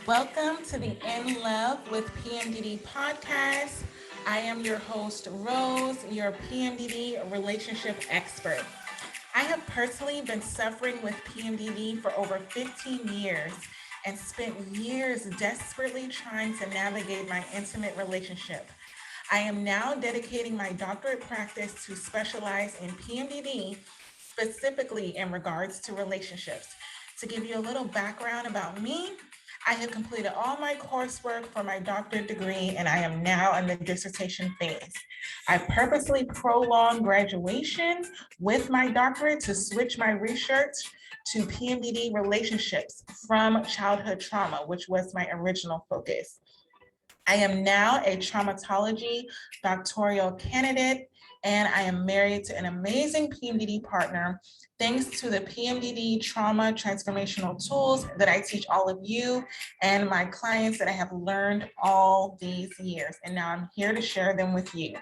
Welcome to the In Love with PMDD podcast. I am your host, Rose, your PMDD Relationship Expert. I have personally been suffering with PMDD for over 15 years and spent years desperately trying to navigate my intimate relationship. I am now dedicating my doctorate practice to specialize in PMDD, specifically in regards to relationships. To give you a little background about me, I have completed all my coursework for my doctorate degree, and I am now in the dissertation phase. I purposely prolonged graduation with my doctorate to switch my research to PMDD relationships from childhood trauma, which was my original focus. I am now a traumatology doctoral candidate, and I am married to an amazing PMDD partner thanks to the PMDD Trauma Transformational Tools that I teach all of you and my clients that I have learned all these years. And now I'm here to share them with you.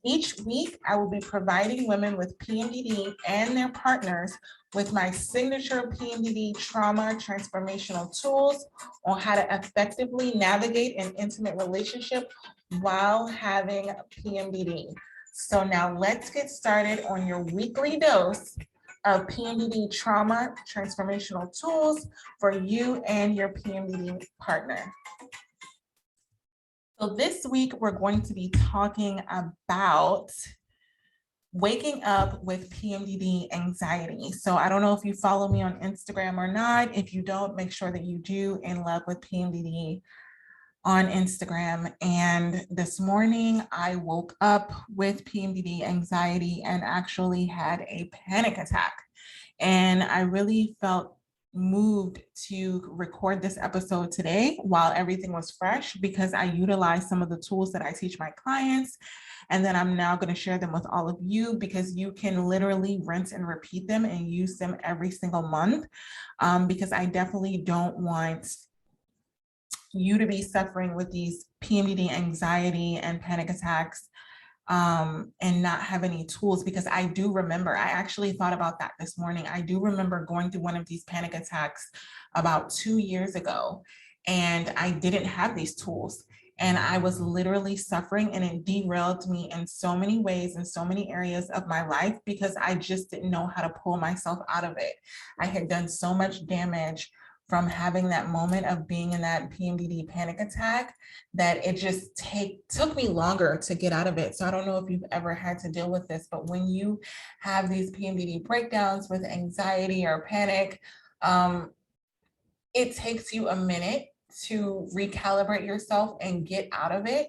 Each week, I will be providing women with PMDD and their partners with my signature PMDD Trauma Transformational Tools on how to effectively navigate an intimate relationship while having PMDD. So now let's get started on your weekly dose of PMDD Trauma Transformational Tools for you and your PMDD partner. So this week, we're going to be talking about waking up with PMDD anxiety. So I don't know if you follow me on Instagram or not. If you don't, make sure that you do In Love with PMDD on Instagram. And this morning, I woke up with PMDD anxiety and actually had a panic attack. And I really felt moved to record this episode today while everything was fresh because I utilized some of the tools that I teach my clients. And then I'm now going to share them with all of you because you can literally rinse and repeat them and use them every single month because I definitely don't want you to be suffering with these PMDD anxiety and panic attacks and not have any tools, because I do remember, I actually thought about that this morning. I do remember going through one of these panic attacks about 2 years ago, and I didn't have these tools. And I was literally suffering, and it derailed me in so many ways, in so many areas of my life, because I just didn't know how to pull myself out of it. I had done so much damage from having that moment of being in that PMDD panic attack that it just took me longer to get out of it. So I don't know if you've ever had to deal with this, but when you have these PMDD breakdowns with anxiety or panic, it takes you a minute to recalibrate yourself and get out of it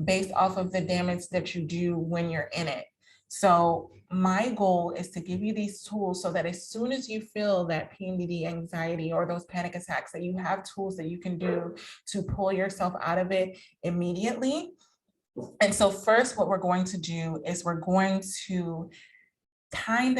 based off of the damage that you do when you're in it. So my goal is to give you these tools so that as soon as you feel that PMDD anxiety or those panic attacks, that you have tools that you can do to pull yourself out of it immediately. And so first, what we're going to do is we're going to I'm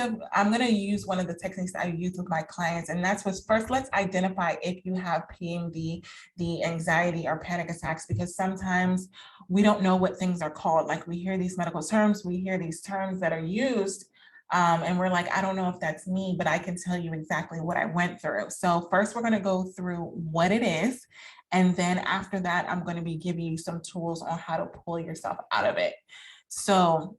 going to use one of the techniques I use with my clients, and that's what's first, let's identify if you have PMD, the anxiety or panic attacks, because sometimes we don't know what things are called. Like we hear these medical terms, we hear these terms that are used, and we're like, I don't know if that's me, but I can tell you exactly what I went through. So first, we're going to go through what it is. And then after that, I'm going to be giving you some tools on how to pull yourself out of it. So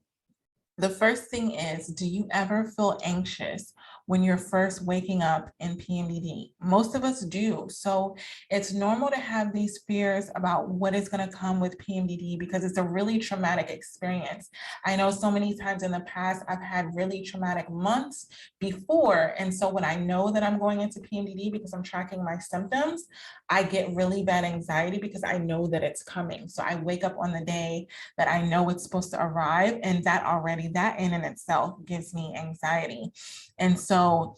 the first thing is, do you ever feel anxious when you're first waking up in PMDD? Most of us do. So it's normal to have these fears about what is going to come with PMDD because it's a really traumatic experience. I know so many times in the past, I've had really traumatic months before. And so when I know that I'm going into PMDD because I'm tracking my symptoms, I get really bad anxiety because I know that it's coming. So I wake up on the day that I know it's supposed to arrive, and that in and itself gives me anxiety. And so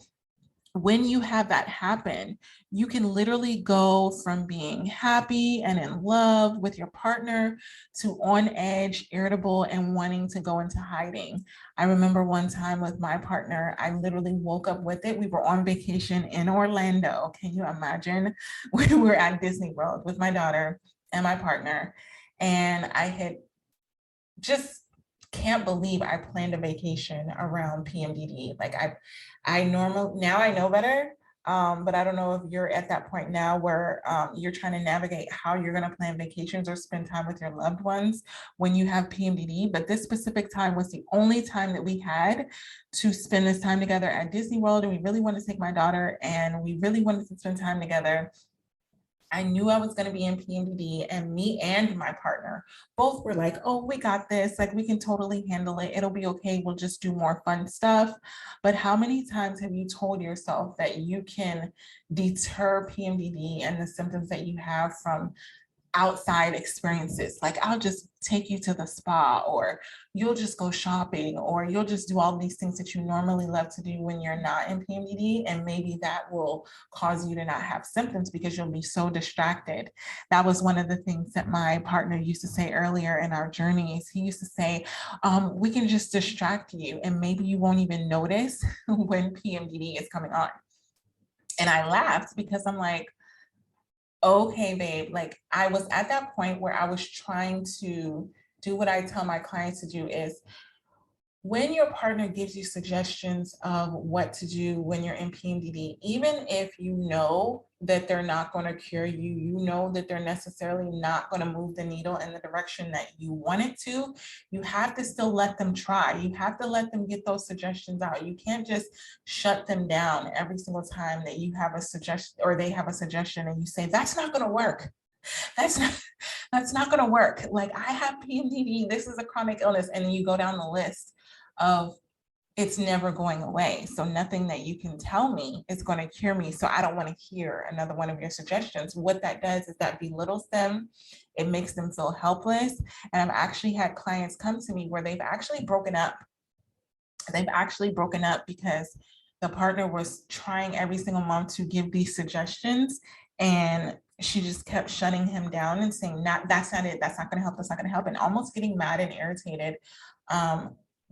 when you have that happen, you can literally go from being happy and in love with your partner to on edge, irritable, and wanting to go into hiding. I remember one time with my partner, I literally woke up with it. We were on vacation in Orlando. Can you imagine? We were at Disney World with my daughter and my partner, and I had just can't believe I planned a vacation around PMDD. Like now I know better. But I don't know if you're at that point now where you're trying to navigate how you're going to plan vacations or spend time with your loved ones when you have PMDD. But this specific time was the only time that we had to spend this time together at Disney World. And we really wanted to take my daughter, and we really wanted to spend time together. I knew I was going to be in PMDD, and me and my partner both were like, oh, we got this. Like, we can totally handle it. It'll be okay. We'll just do more fun stuff. But how many times have you told yourself that you can deter PMDD and the symptoms that you have from outside experiences? Like, I'll just take you to the spa, or you'll just go shopping, or you'll just do all these things that you normally love to do when you're not in PMDD. And maybe that will cause you to not have symptoms because you'll be so distracted. That was one of the things that my partner used to say earlier in our journeys. He used to say, we can just distract you and maybe you won't even notice when PMDD is coming on. And I laughed because I'm like, okay, babe, like I was at that point where I was trying to do what I tell my clients to do is when your partner gives you suggestions of what to do when you're in PMDD, even if you know that they're not going to cure you, you know that they're necessarily not going to move the needle in the direction that you want it to, you have to still let them try. You have to let them get those suggestions out. You can't just shut them down every single time that you have a suggestion or they have a suggestion and you say, that's not going to work. That's not going to work. Like, I have PMDD, this is a chronic illness. And then you go down the list of it's never going away. So nothing that you can tell me is going to cure me. So I don't want to hear another one of your suggestions. What that does is that belittles them. It makes them feel helpless. And I've actually had clients come to me where they've actually broken up. They've actually broken up because the partner was trying every single month to give these suggestions, and she just kept shutting him down and saying, that's not it. That's not going to help. That's not going to help. And almost getting mad and irritated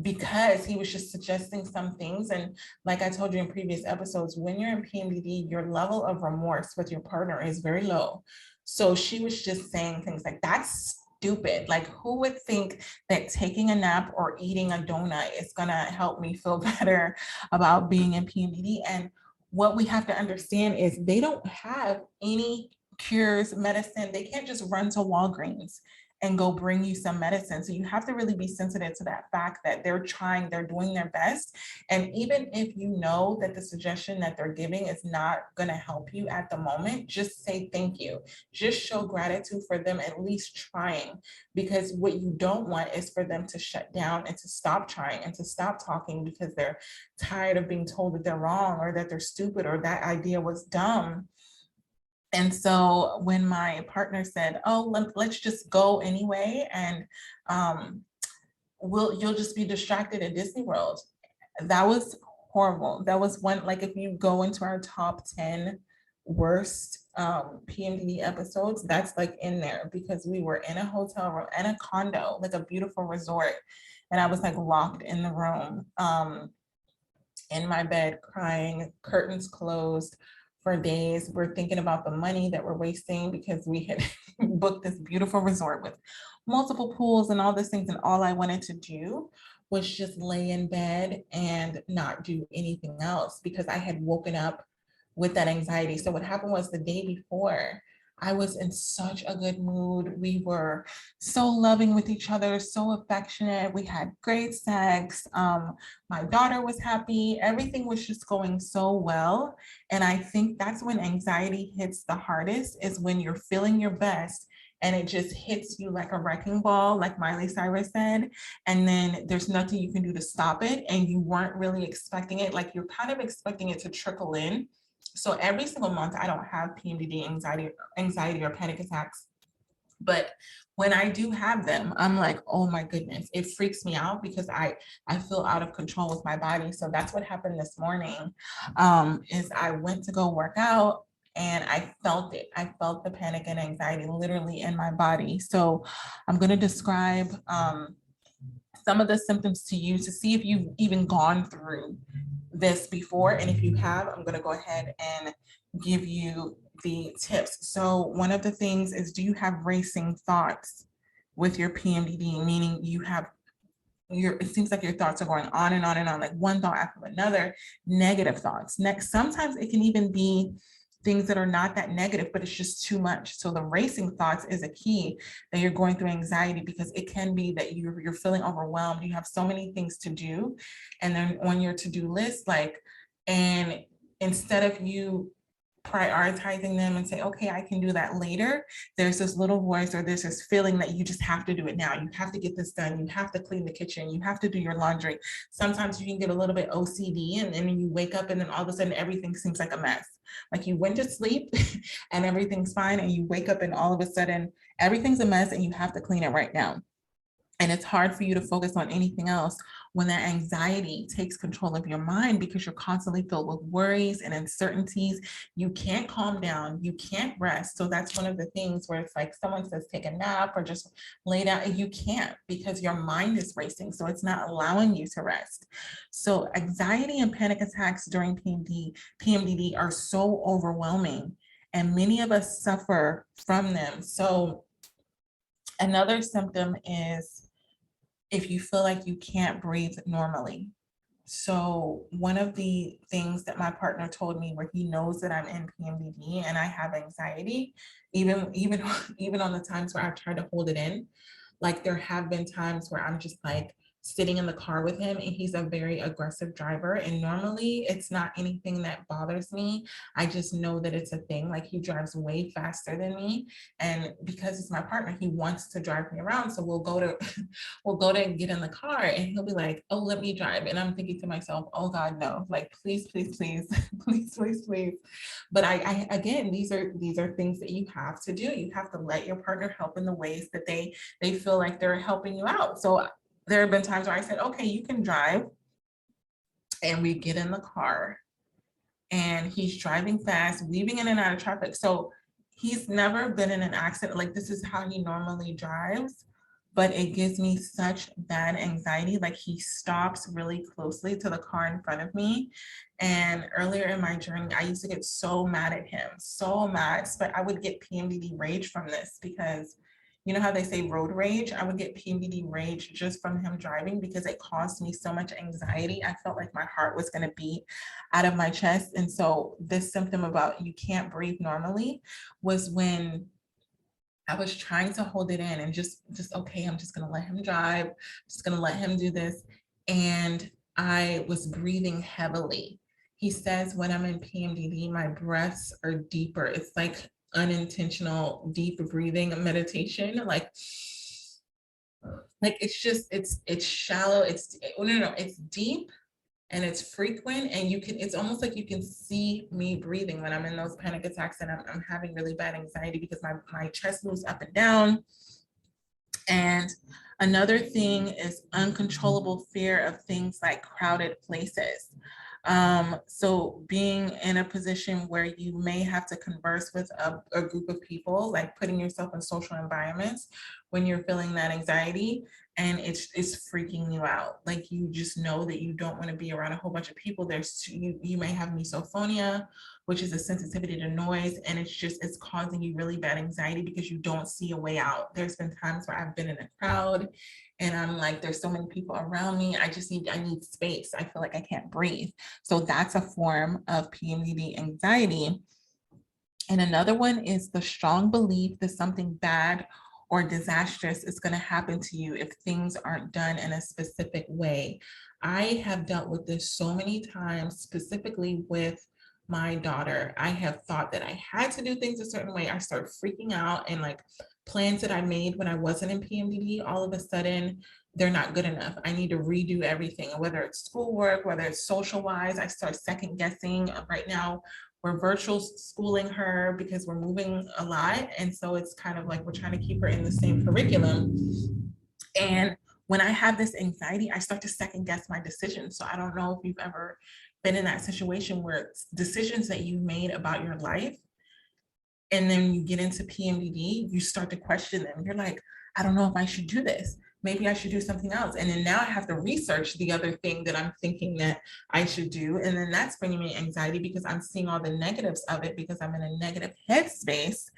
because he was just suggesting some things. And like I told you in previous episodes, when you're in PMDD, your level of remorse with your partner is very low. So she was just saying things like, that's stupid. Like, who would think that taking a nap or eating a donut is going to help me feel better about being in PMDD? And what we have to understand is they don't have any cures, medicine. They can't just run to Walgreens and go bring you some medicine. So you have to really be sensitive to that fact that they're trying, they're doing their best. And even if you know that the suggestion that they're giving is not going to help you at the moment, just say thank you. Just show gratitude for them at least trying, because what you don't want is for them to shut down and to stop trying and to stop talking because they're tired of being told that they're wrong or that they're stupid or that idea was dumb. And so when my partner said, oh, let's just go anyway, and you'll just be distracted at Disney World. That was horrible. That was one, like if you go into our top 10 worst PMDD episodes, that's like in there because we were in a hotel room, in a condo, like a beautiful resort. And I was like locked in the room, in my bed, crying, curtains closed, for days. We're thinking about the money that we're wasting because we had booked this beautiful resort with multiple pools and all these things. And all I wanted to do was just lay in bed and not do anything else because I had woken up with that anxiety. So what happened was the day before, I was in such a good mood. We were so loving with each other, so affectionate. We had great sex. My daughter was happy. Everything was just going so well. And I think that's when anxiety hits the hardest, is when you're feeling your best and it just hits you like a wrecking ball, like Miley Cyrus said. And then there's nothing you can do to stop it. And you weren't really expecting it. Like, you're kind of expecting it to trickle in. So every single month, I don't have PMDD anxiety or panic attacks. But when I do have them, I'm like, oh my goodness, it freaks me out because I feel out of control with my body. So that's what happened this morning, is I went to go work out and I felt it. I felt the panic and anxiety literally in my body. So I'm going to describe some of the symptoms to you to see if you've even gone through this before. And if you have, I'm going to go ahead and give you the tips. So one of the things is, do you have racing thoughts with your PMDD, meaning you have it seems like your thoughts are going on and on and on, like one thought after another, negative thoughts. Next, sometimes it can even be things that are not that negative, but it's just too much. So the racing thoughts is a key that you're going through anxiety, because it can be that you're feeling overwhelmed. You have so many things to do. And then on your to-do list, like, and instead of you prioritizing them and say, okay, I can do that later, there's this little voice or there's this feeling that you just have to do it now. You have to get this done. You have to clean the kitchen. You have to do your laundry. Sometimes you can get a little bit OCD, and then you wake up and then all of a sudden everything seems like a mess. Like you went to sleep and everything's fine, and you wake up and all of a sudden everything's a mess and you have to clean it right now. And it's hard for you to focus on anything else when that anxiety takes control of your mind, because you're constantly filled with worries and uncertainties. You can't calm down. You can't rest. So that's one of the things where it's like someone says, take a nap or just lay down. You can't, because your mind is racing. So it's not allowing you to rest. So anxiety and panic attacks during PMDD are so overwhelming, and many of us suffer from them. So another symptom is if you feel like you can't breathe normally. So one of the things that my partner told me, where he knows that I'm in PMDD and I have anxiety, even even on the times where I've tried to hold it in, like there have been times where I'm just like sitting in the car with him, and he's a very aggressive driver. And normally it's not anything that bothers me. I just know that it's a thing. Like he drives way faster than me. And because it's my partner, he wants to drive me around. So we'll go to get in the car and he'll be like, oh, let me drive. And I'm thinking to myself, oh God, no, like, please, please, please, please, please, please. But I again, these are things that you have to do. You have to let your partner help in the ways that they feel like they're helping you out. So there have been times where I said, okay, you can drive. And we get in the car and he's driving fast, weaving in and out of traffic. So he's never been in an accident. Like this is how he normally drives, but it gives me such bad anxiety. Like he stops really closely to the car in front of me. And earlier in my journey, I used to get so mad at him, so mad, but I would get PMDD rage from this, because you know how they say road rage? I would get PMDD rage just from him driving, because it caused me so much anxiety. I felt like my heart was going to beat out of my chest. And so this symptom about you can't breathe normally was when I was trying to hold it in and just okay, I'm just going to let him drive. I'm just going to let him do this. And I was breathing heavily. He says when I'm in PMDD, my breaths are deeper. It's like unintentional deep breathing meditation, like it's just it's shallow, it's it's deep and it's frequent, and it's almost like you can see me breathing when I'm in those panic attacks and I'm having really bad anxiety, because my chest moves up and down. And another thing is uncontrollable fear of things like crowded places. So being in a position where you may have to converse with a group of people, like putting yourself in social environments when you're feeling that anxiety and it's freaking you out. Like you just know that you don't want to be around a whole bunch of people. You may have misophonia, which is a sensitivity to noise, and it's causing you really bad anxiety because you don't see a way out. There's been times where I've been in a crowd and I'm like, there's so many people around me. I need space. I feel like I can't breathe. So that's a form of PMDD anxiety. And another one is the strong belief that something bad or disastrous is going to happen to you if things aren't done in a specific way. I have dealt with this so many times, specifically with my daughter. I have thought that I had to do things a certain way. I start freaking out, and like plans that I made when I wasn't in PMDD, all of a sudden they're not good enough. I need to redo everything, whether it's schoolwork, whether it's social wise. I start second guessing. Right now, we're virtual schooling her because we're moving a lot. And so it's kind of like we're trying to keep her in the same curriculum. And when I have this anxiety, I start to second guess my decisions. So I don't know if you've ever been in that situation where it's decisions that you made about your life, and then you get into PMDD, you start to question them. You're like, I don't know if I should do this. Maybe I should do something else. And then now I have to research the other thing that I'm thinking that I should do. And then that's bringing me anxiety because I'm seeing all the negatives of it because I'm in a negative headspace.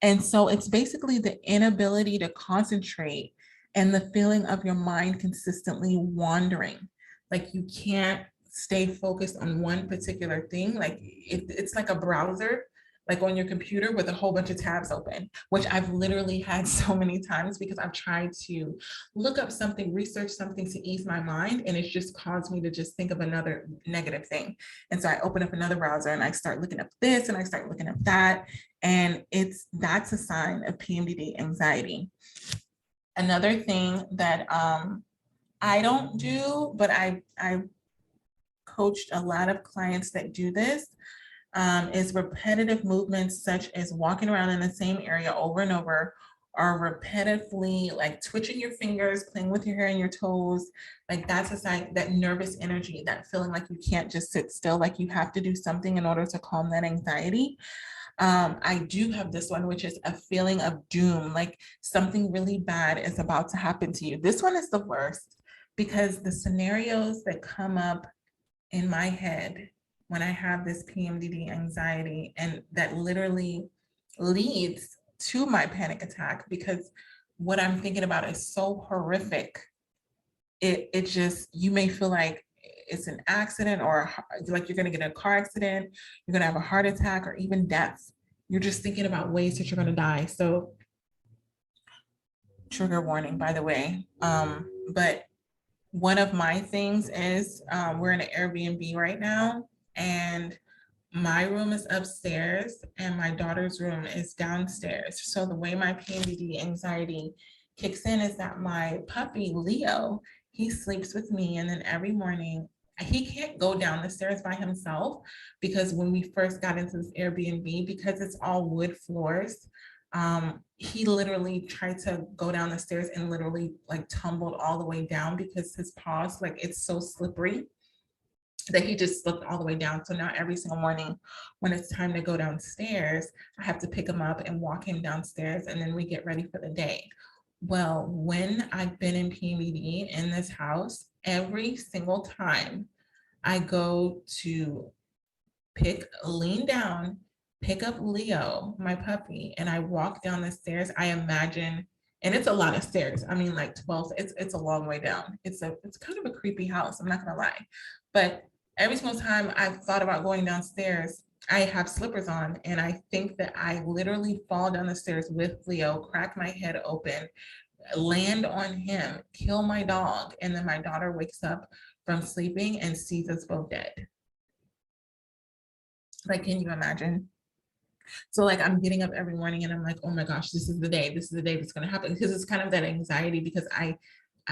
And so it's basically the inability to concentrate and the feeling of your mind consistently wandering. Like you can't stay focused on one particular thing. Like it's like a browser, like on your computer with a whole bunch of tabs open, which I've literally had so many times because I've tried to look up something, research something to ease my mind, and it's just caused me to just think of another negative thing. And so I open up another browser and I start looking up this and I start looking up that. And that's a sign of PMDD anxiety. Another thing that I don't do, but I coached a lot of clients that do this, is repetitive movements such as walking around in the same area over and over, or repetitively like twitching your fingers, playing with your hair and your toes. Like that's a sign, that nervous energy, that feeling like you can't just sit still, like you have to do something in order to calm that anxiety. I do have this one, which is a feeling of doom, like something really bad is about to happen to you. This one is the worst because the scenarios that come up in my head when I have this PMDD anxiety, and that literally leads to my panic attack because what I'm thinking about is so horrific. It just, you may feel like it's an accident, or like you're going to get in a car accident, you're going to have a heart attack, or even death. You're just thinking about ways that you're going to die. So trigger warning, by the way. But one of my things is we're in an Airbnb right now, and my room is upstairs and my daughter's room is downstairs. So the way my PMDD anxiety kicks in is that my puppy, Leo, he sleeps with me. And then every morning, he can't go down the stairs by himself because when we first got into this Airbnb, because it's all wood floors, he literally tried to go down the stairs and literally like tumbled all the way down because his paws, like it's so slippery that he just slipped all the way down. So now every single morning when it's time to go downstairs, I have to pick him up and walk him downstairs, and then we get ready for the day. Well, when I've been in PMDD in this house, every single time I go to lean down, pick up Leo, my puppy, and I walk down the stairs, I imagine, and it's a lot of stairs. I mean, like 12, it's a long way down. It's kind of a creepy house, I'm not gonna lie. But every single time I've thought about going downstairs, I have slippers on, and I think that I literally fall down the stairs with Leo, crack my head open, land on him, kill my dog, and then my daughter wakes up from sleeping and sees us both dead. Like, can you imagine? So like I'm getting up every morning and I'm like, oh my gosh, this is the day that's going to happen. Because it's kind of that anxiety, because I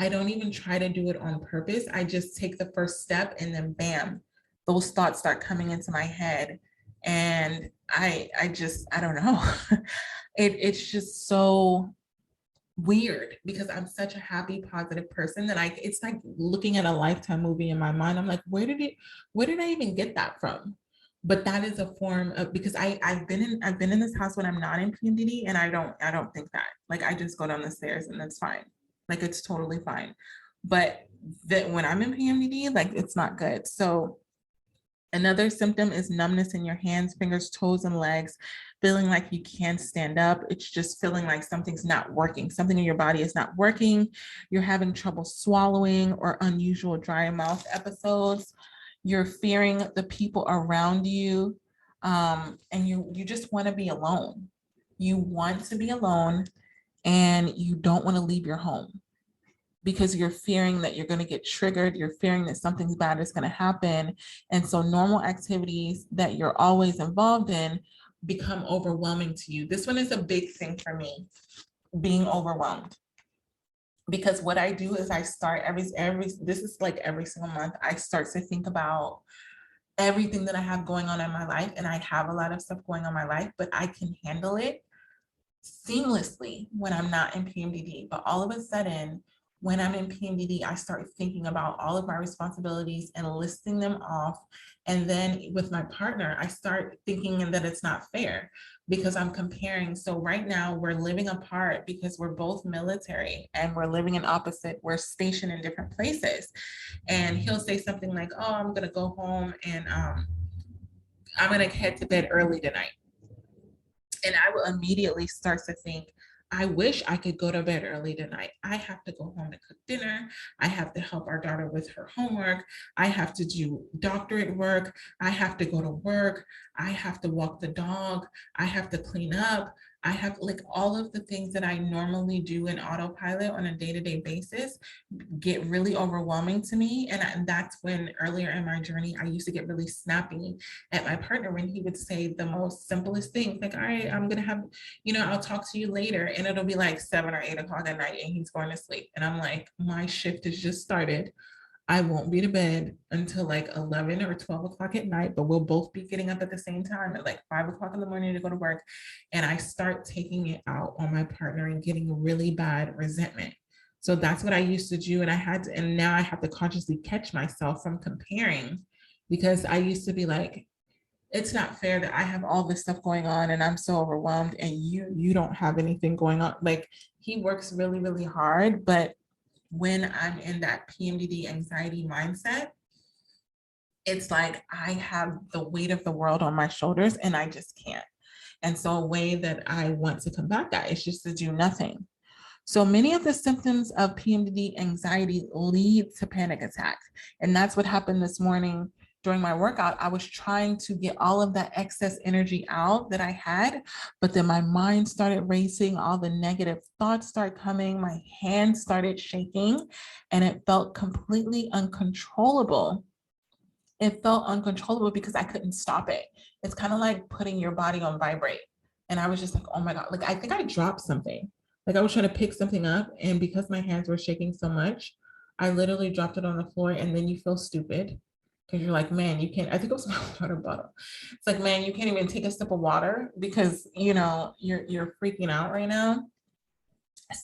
don't even try to do it on purpose. I just take the first step and then bam, those thoughts start coming into my head. And I don't know. It's just so weird because I'm such a happy, positive person that it's like looking at a Lifetime movie in my mind. I'm like, where did I even get that from? But that is a form of, because I've been in this house when I'm not in PMDD, and I don't think that. Like I just go down the stairs and that's fine. Like it's totally fine. But that when I'm in PMDD, like it's not good. So another symptom is numbness in your hands, fingers, toes, and legs, feeling like you can't stand up. It's just feeling like something's not working. Something in your body is not working. You're having trouble swallowing or unusual dry mouth episodes. You're fearing the people around you, and you just want to be alone. You want to be alone, and you don't want to leave your home because you're fearing that you're going to get triggered. You're fearing that something bad is going to happen. And so normal activities that you're always involved in become overwhelming to you. This one is a big thing for me, being overwhelmed. Because what I do is I start this is like every single month, I start to think about everything that I have going on in my life. And I have a lot of stuff going on in my life, but I can handle it seamlessly when I'm not in PMDD. But all of a sudden, when I'm in PMDD, I start thinking about all of my responsibilities and listing them off. And then with my partner, I start thinking that it's not fair because I'm comparing. So right now we're living apart because we're both military and we're living we're stationed in different places. And he'll say something like, oh, I'm going to go home and I'm going to head to bed early tonight. And I will immediately start to think, I wish I could go to bed early tonight. I have to go home and cook dinner. I have to help our daughter with her homework. I have to do doctorate work. I have to go to work. I have to walk the dog. I have to clean up. I have like all of the things that I normally do in autopilot on a day-to-day basis get really overwhelming to me. And that's when earlier in my journey, I used to get really snappy at my partner when he would say the most simplest things like, all right, I'm going to have, I'll talk to you later. And it'll be like 7 or 8 o'clock at night and he's going to sleep. And I'm like, my shift has just started. I won't be to bed until like 11 or 12 o'clock at night, but we'll both be getting up at the same time at like 5 o'clock in the morning to go to work. And I start taking it out on my partner and getting really bad resentment. So that's what I used to do. And now I have to consciously catch myself from comparing, because I used to be like, it's not fair that I have all this stuff going on and I'm so overwhelmed and you don't have anything going on. Like, he works really, really hard, but when I'm in that PMDD anxiety mindset, it's like I have the weight of the world on my shoulders and I just can't. And so a way that I want to combat that is just to do nothing. So many of the symptoms of PMDD anxiety lead to panic attacks. And that's what happened this morning during my workout. I was trying to get all of that excess energy out that I had, but then my mind started racing, all the negative thoughts started coming, my hands started shaking, and it felt completely uncontrollable. It felt uncontrollable because I couldn't stop it. It's kind of like putting your body on vibrate. And I was just like, oh my God, like I think I dropped something. Like I was trying to pick something up, and because my hands were shaking so much, I literally dropped it on the floor. And then you feel stupid because you're like, man, you can't, I think it was my water bottle. It's like, man, you can't even take a sip of water because, you're freaking out right now.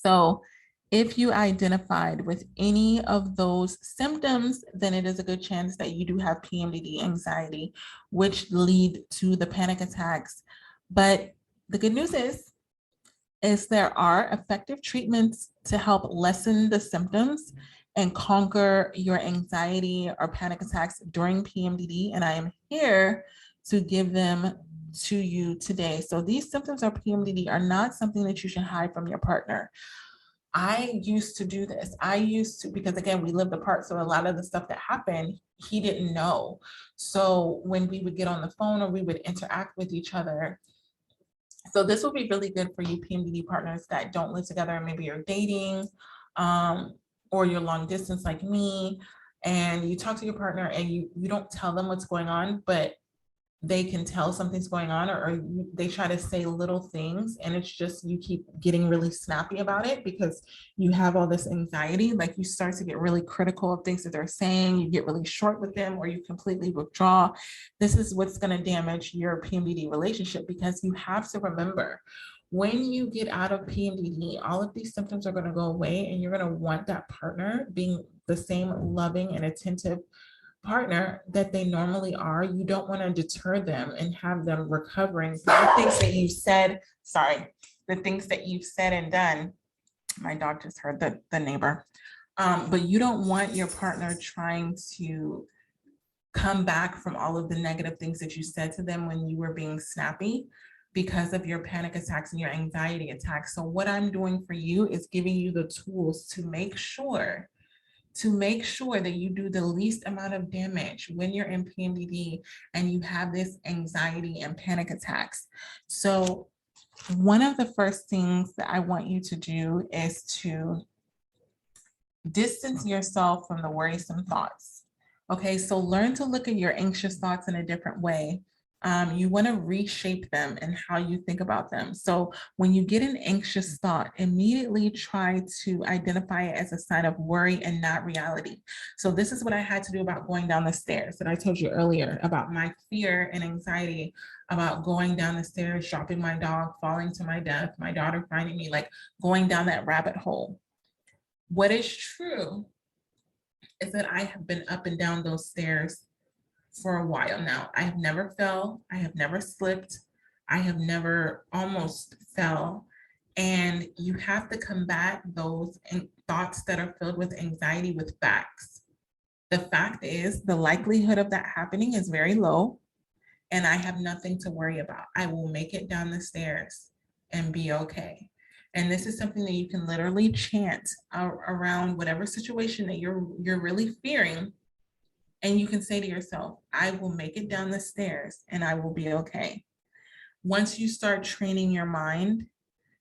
So if you identified with any of those symptoms, then it is a good chance that you do have PMDD anxiety, which lead to the panic attacks. But the good news is there are effective treatments to help lessen the symptoms and conquer your anxiety or panic attacks during PMDD. And I am here to give them to you today. So these symptoms of PMDD are not something that you should hide from your partner. I used to do this. Because again, we lived apart. So a lot of the stuff that happened, he didn't know. So when we would get on the phone or we would interact with each other, so this will be really good for you PMDD partners that don't live together and maybe you're dating, or you're long distance like me, and you talk to your partner and you don't tell them what's going on, but they can tell something's going on, or they try to say little things and it's just you keep getting really snappy about it because you have all this anxiety. Like you start to get really critical of things that they're saying, you get really short with them, or you completely withdraw. This is what's going to damage your PMDD relationship, because you have to remember, when you get out of PMDD, all of these symptoms are going to go away and you're going to want that partner being the same loving and attentive partner that they normally are. You don't want to deter them and have them recovering from the things that you've said. The things that you've said and done. My dog just heard the neighbor. But you don't want your partner trying to come back from all of the negative things that you said to them when you were being snappy because of your panic attacks and your anxiety attacks. So what I'm doing for you is giving you the tools to make sure that you do the least amount of damage when you're in PMDD and you have this anxiety and panic attacks. So one of the first things that I want you to do is to distance yourself from the worrisome thoughts. Okay, so learn to look at your anxious thoughts in a different way. You want to reshape them and how you think about them. So when you get an anxious thought, immediately try to identify it as a sign of worry and not reality. So this is what I had to do about going down the stairs that I told you earlier about my fear and anxiety about going down the stairs, dropping my dog, falling to my death, my daughter finding me, like going down that rabbit hole. What is true is that I have been up and down those stairs for a while now. I have never fell. I have never slipped. I have never almost fell. And you have to combat those thoughts that are filled with anxiety with facts. The fact is, the likelihood of that happening is very low, and I have nothing to worry about. I will make it down the stairs and be okay. And this is something that you can literally chant around whatever situation that you're really fearing. And you can say to yourself, I will make it down the stairs and I will be okay. Once you start training your mind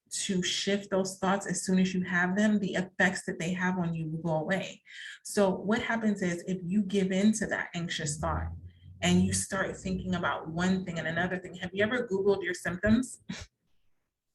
to shift those thoughts as soon as you have them, the effects that they have on you will go away. So what happens is if you give in to that anxious thought and you start thinking about one thing and another thing, have you ever Googled your symptoms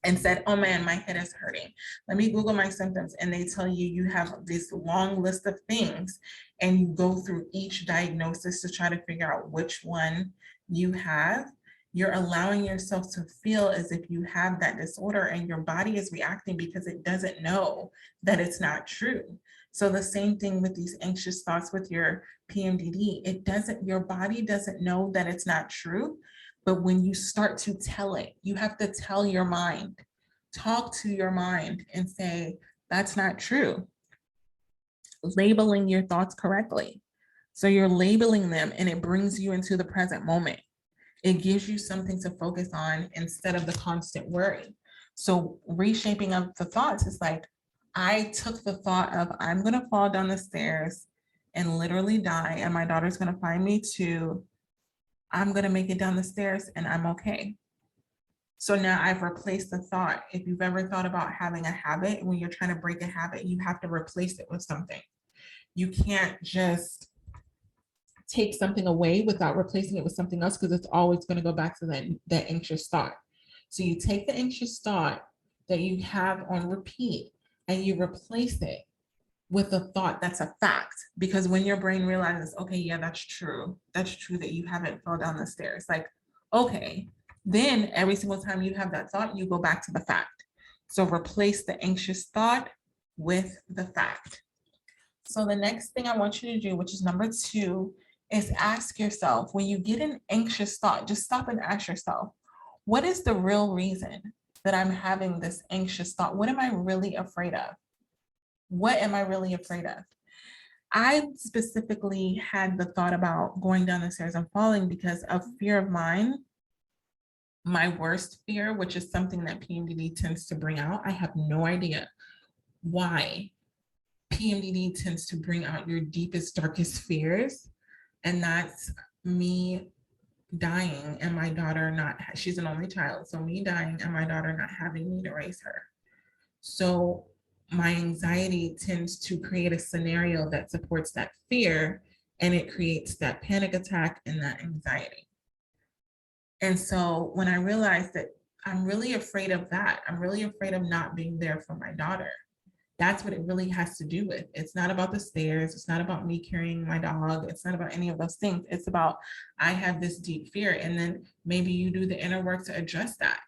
and said, oh man, my head is hurting. Let me Google my symptoms. And they tell you, you have this long list of things and you go through each diagnosis to try to figure out which one you have. You're allowing yourself to feel as if you have that disorder and your body is reacting because it doesn't know that it's not true. So the same thing with these anxious thoughts with your PMDD, your body doesn't know that it's not true. But when you start to tell it, you have to tell your mind, talk to your mind and say, that's not true. Labeling your thoughts correctly. So you're labeling them and it brings you into the present moment. It gives you something to focus on instead of the constant worry. So reshaping of the thoughts is like, I took the thought of I'm going to fall down the stairs and literally die and my daughter's going to find me to I'm going to make it down the stairs and I'm okay. So now I've replaced the thought. If you've ever thought about having a habit, when you're trying to break a habit, you have to replace it with something. You can't just take something away without replacing it with something else because it's always going to go back to that anxious thought. So you take the anxious thought that you have on repeat and you replace it with a thought that's a fact. Because when your brain realizes, okay, yeah, that's true that you haven't fell down the stairs. Like, okay, then every single time you have that thought, you go back to the fact. So replace the anxious thought with the fact. So the next thing I want you to do, which is number 2, is ask yourself, when you get an anxious thought, just stop and ask yourself, what is the real reason that I'm having this anxious thought? What am I really afraid of? What am I really afraid of? I specifically had the thought about going down the stairs and falling because of fear of mine, my worst fear, which is something that PMDD tends to bring out. I have no idea why PMDD tends to bring out your deepest, darkest fears. And that's me dying and my daughter not, she's an only child. So me dying and my daughter not having me to raise her. So my anxiety tends to create a scenario that supports that fear and it creates that panic attack and that anxiety. And so when I realized that I'm really afraid of that, I'm really afraid of not being there for my daughter. That's what it really has to do with. It's not about the stairs. It's not about me carrying my dog. It's not about any of those things. It's about, I have this deep fear. And then maybe you do the inner work to address that.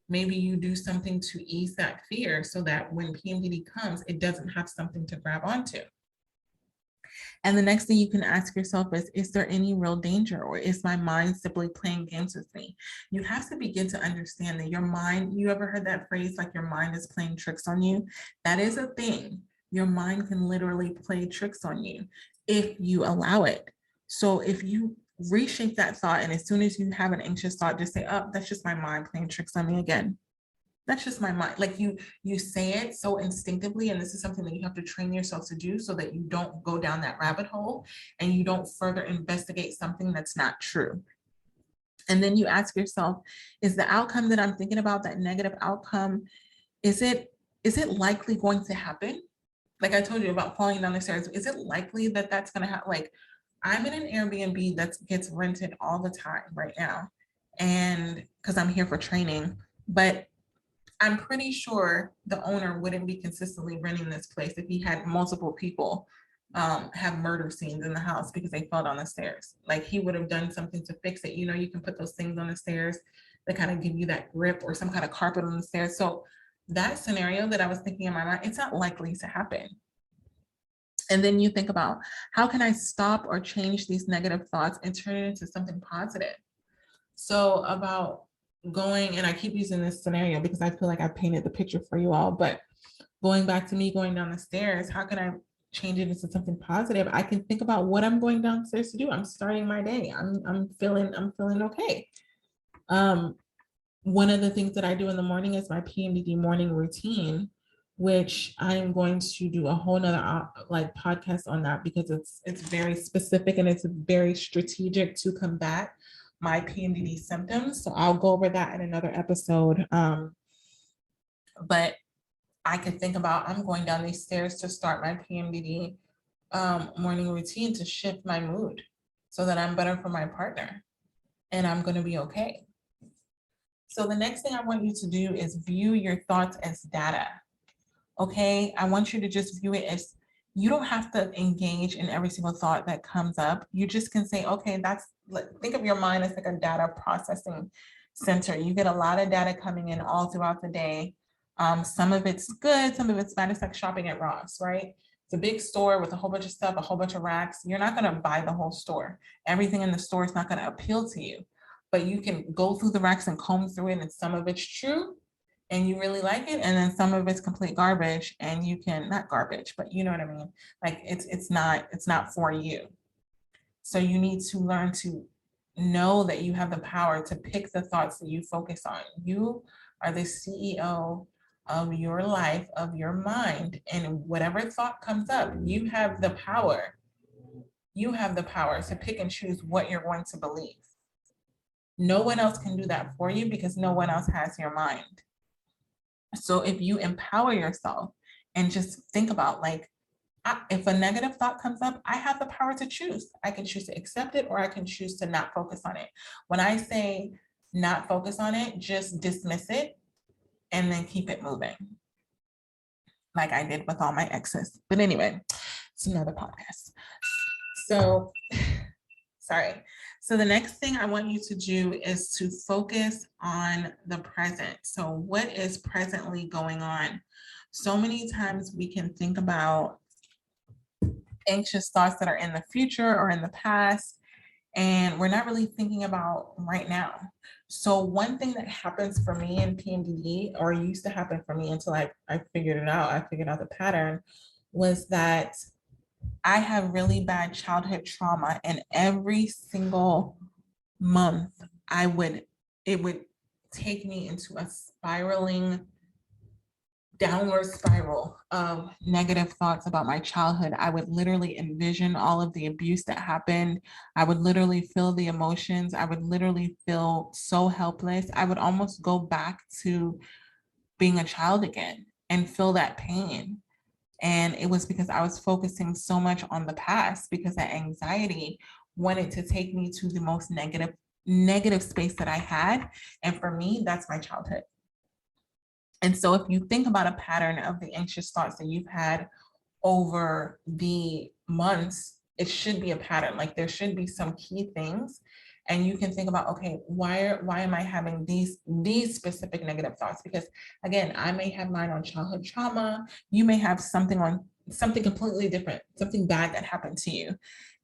Maybe you do something to ease that fear so that when PMDD comes, it doesn't have something to grab onto. And the next thing you can ask yourself is there any real danger or is my mind simply playing games with me? You have to begin to understand that your mind, you ever heard that phrase, like your mind is playing tricks on you? That is a thing. Your mind can literally play tricks on you if you allow it. So if you reshape that thought and as soon as you have an anxious thought, just say, oh, that's just my mind playing tricks on me again. That's just my mind. Like you say it so instinctively, and this is something that you have to train yourself to do so that you don't go down that rabbit hole and you don't further investigate something that's not true. And then you ask yourself, is the outcome that I'm thinking about, that negative outcome, is it likely going to happen? Like I told you about falling down the stairs, is it likely that that's going to happen? Like I'm in an Airbnb that gets rented all the time right now, and because I'm here for training, but I'm pretty sure the owner wouldn't be consistently renting this place if he had multiple people have murder scenes in the house because they fell down the stairs. Like he would have done something to fix it. You know, you can put those things on the stairs that kind of give you that grip, or some kind of carpet on the stairs. So that scenario that I was thinking in my mind, it's not likely to happen. And then you think about, how can I stop or change these negative thoughts and turn it into something positive? So about going, and I keep using this scenario because I feel like I painted the picture for you all, but going back to me going down the stairs, how can I change it into something positive? I can think about what I'm going downstairs to do. I'm starting my day. I'm feeling okay. one of the things that I do in the morning is my PMDD morning routine, which I'm going to do a whole nother like podcast on that, because it's very specific and it's very strategic to combat my PMDD symptoms. So I'll go over that in another episode. But I could think about, I'm going down these stairs to start my PMDD morning routine to shift my mood so that I'm better for my partner and I'm going to be okay. So the next thing I want you to do is view your thoughts as data. Okay, I want you to just view it as, you don't have to engage in every single thought that comes up. You just can say, okay, think of your mind as like a data processing center. You get a lot of data coming in all throughout the day. Some of it's good, some of it's bad. It's like shopping at Ross, right? It's a big store with a whole bunch of stuff, a whole bunch of racks. You're not going to buy the whole store. Everything in the store is not going to appeal to you, but you can go through the racks and comb through it, and some of it's true and you really like it, and then some of it's complete garbage, and you can, not garbage, but you know what I mean? Like it's not for you. So you need to learn to know that you have the power to pick the thoughts that you focus on. You are the CEO of your life, of your mind, and whatever thought comes up, you have the power. You have the power to pick and choose what you're going to believe. No one else can do that for you because no one else has your mind. So if you empower yourself and just think about, like, if a negative thought comes up, I have the power to choose. I can choose to accept it, or I can choose to not focus on it. When I say not focus on it, just dismiss it and then keep it moving, like I did with all my exes. But anyway, it's another podcast. So, sorry. So the next thing I want you to do is to focus on the present. So what is presently going on? So many times we can think about anxious thoughts that are in the future or in the past, and we're not really thinking about right now. So one thing that happens for me in PMDD, or used to happen for me until I figured it out, I figured out the pattern, was that I have really bad childhood trauma, and every single month it would take me into a downward spiral of negative thoughts about my childhood. I would literally envision all of the abuse that happened. I would literally feel the emotions. I would literally feel so helpless. I would almost go back to being a child again and feel that pain. And it was because I was focusing so much on the past, because that anxiety wanted to take me to the most negative space that I had. And for me, that's my childhood. And so if you think about a pattern of the anxious thoughts that you've had over the months, it should be a pattern. Like there should be some key things. And you can think about, okay, why am I having these specific negative thoughts? Because again, I may have mine on childhood trauma. You may have something completely different, something bad that happened to you.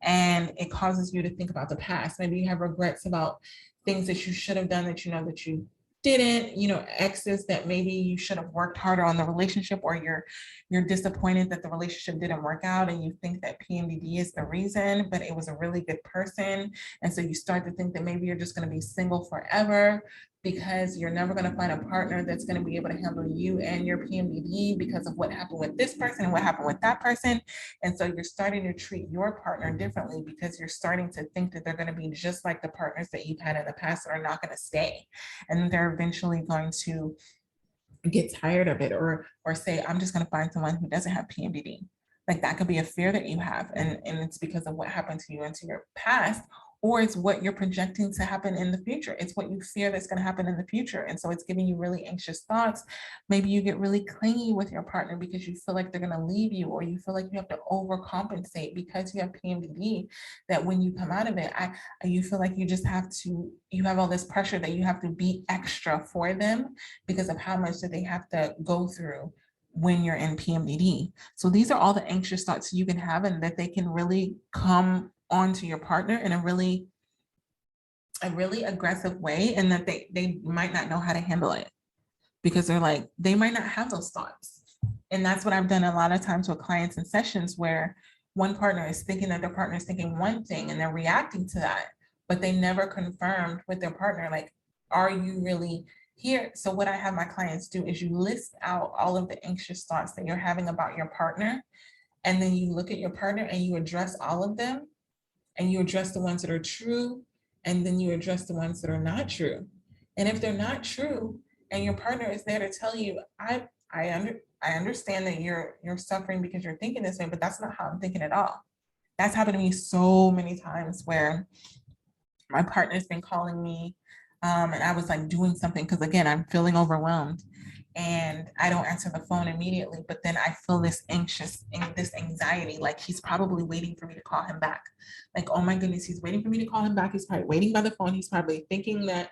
And it causes you to think about the past. Maybe you have regrets about things that you should have done that you know that you didn't, exes that maybe you should have worked harder on the relationship, or you're disappointed that the relationship didn't work out and you think that PMDD is the reason, but it was a really good person. And so you start to think that maybe you're just going to be single forever because you're never going to find a partner that's going to be able to handle you and your PMDD because of what happened with this person and what happened with that person. And so you're starting to treat your partner differently because you're starting to think that they're going to be just like the partners that you've had in the past that are not going to stay. And they're eventually going to get tired of it, or say, I'm just going to find someone who doesn't have PMDD. Like that could be a fear that you have. And it's because of what happened to you into your past, or it's what you're projecting to happen in the future. It's what you fear that's going to happen in the future. And so it's giving you really anxious thoughts. Maybe you get really clingy with your partner because you feel like they're going to leave you, or you feel like you have to overcompensate because you have PMDD, that when you come out of it, you feel like you have all this pressure that you have to be extra for them because of how much that they have to go through when you're in PMDD. So these are all the anxious thoughts you can have, and that they can really come onto your partner in a really aggressive way, and that they might not know how to handle it because they might not have those thoughts. And that's what I've done a lot of times with clients in sessions, where one partner is thinking that their partner is thinking one thing and they're reacting to that, but they never confirmed with their partner, like, are you really Here, so what I have my clients do is you list out all of the anxious thoughts that you're having about your partner, and then you look at your partner and you address all of them, and you address the ones that are true, and then you address the ones that are not true. And if they're not true, and your partner is there to tell you, I understand that you're suffering because you're thinking this way, but that's not how I'm thinking at all. That's happened to me so many times where my partner's been calling me, and I was like doing something because again, I'm feeling overwhelmed and I don't answer the phone immediately, but then I feel this this anxiety, like he's probably waiting for me to call him back. Like, oh my goodness, he's waiting for me to call him back. He's probably waiting by the phone. He's probably thinking that,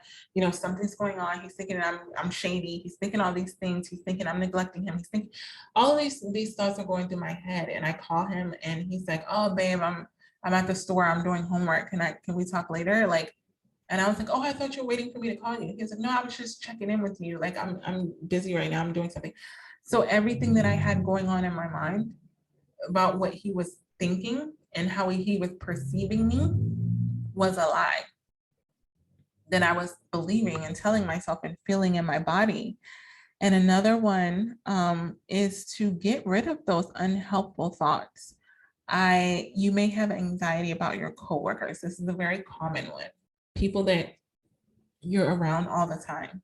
something's going on. He's thinking I'm shady. He's thinking all these things. He's thinking I'm neglecting him. He's thinking all these thoughts are going through my head. And I call him and he's like, oh babe, I'm at the store. I'm doing homework. Can we talk later? Like, and I was like, oh, I thought you were waiting for me to call you. He was like, no, I was just checking in with you. Like, I'm busy right now. I'm doing something. So everything that I had going on in my mind about what he was thinking and how he was perceiving me was a lie that I was believing and telling myself and feeling in my body. And another one is to get rid of those unhelpful thoughts. You may have anxiety about your coworkers. This is a very common one. People that you're around all the time,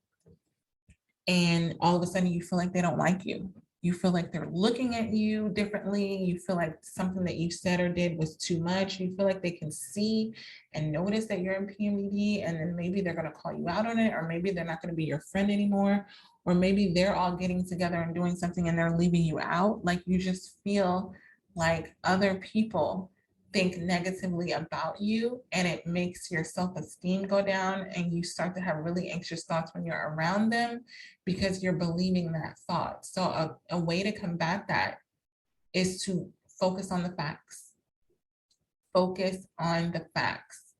and all of a sudden you feel like they don't like you. You feel like they're looking at you differently. You feel like something that you said or did was too much. You feel like they can see and notice that you're in PMDD, and then maybe they're going to call you out on it, or maybe they're not going to be your friend anymore, or maybe they're all getting together and doing something and they're leaving you out. Like, you just feel like other people think negatively about you, and it makes your self-esteem go down, and you start to have really anxious thoughts when you're around them because you're believing that thought. So a way to combat that is to focus on the facts. Focus on the facts.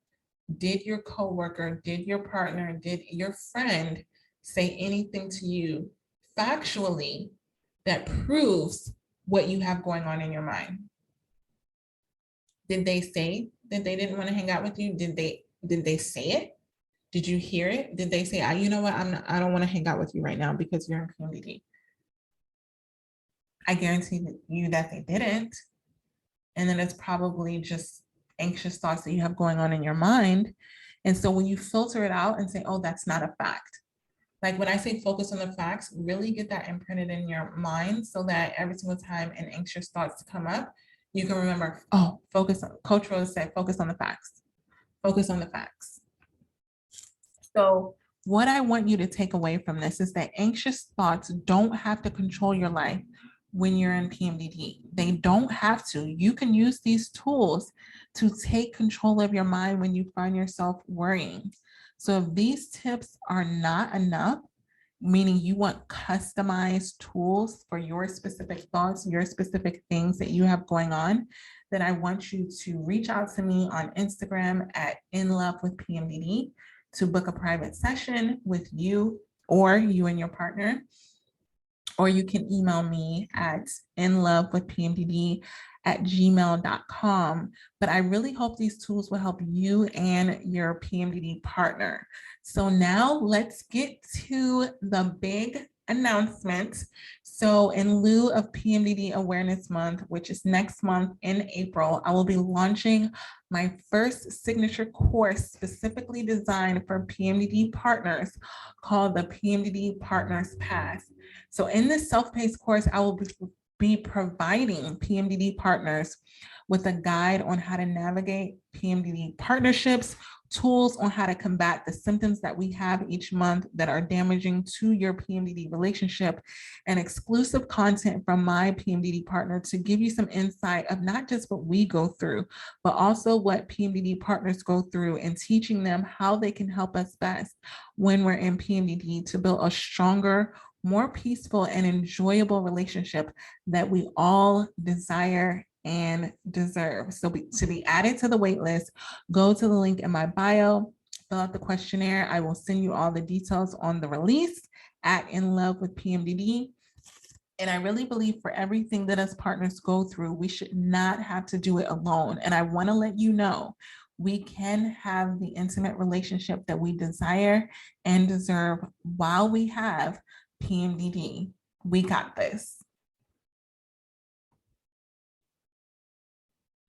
Did your coworker, did your partner, did your friend say anything to you factually that proves what you have going on in your mind? Did they say that they didn't want to hang out with you? Did they say it? Did you hear it? Did they say, you know what, I don't want to hang out with you right now because you're in PMDD? I guarantee you that they didn't. And then it's probably just anxious thoughts that you have going on in your mind. And so when you filter it out and say, oh, that's not a fact. Like, when I say focus on the facts, really get that imprinted in your mind so that every single time an anxious thoughts come up, you can remember, oh, Coach Rose said, focus on the facts. Focus on the facts. So what I want you to take away from this is that anxious thoughts don't have to control your life when you're in PMDD. They don't have to. You can use these tools to take control of your mind when you find yourself worrying. So if these tips are not enough, meaning you want customized tools for your specific thoughts, your specific things that you have going on, then I want you to reach out to me on Instagram at In Love with PMDD to book a private session with you or you and your partner. Or you can email me at inlovewithpmdd@gmail.com. But I really hope these tools will help you and your PMDD partner. So now let's get to the big announcement. So in lieu of PMDD Awareness Month, which is next month in April, I will be launching my first signature course specifically designed for PMDD partners called the PMDD Partners Path. So in this self-paced course, I will be providing PMDD partners with a guide on how to navigate PMDD partnerships, tools on how to combat the symptoms that we have each month that are damaging to your PMDD relationship, and exclusive content from my PMDD partner to give you some insight of not just what we go through, but also what PMDD partners go through, and teaching them how they can help us best when we're in PMDD to build a stronger, more peaceful and enjoyable relationship that we all desire and deserve. So to be added to the wait list, go to the link in my bio, fill out the questionnaire. I will send you all the details on the release at In Love with PMDD. And I really believe for everything that us partners go through, we should not have to do it alone. And I want to let you know, We can have the intimate relationship that we desire and deserve while we have PMDD. We got this.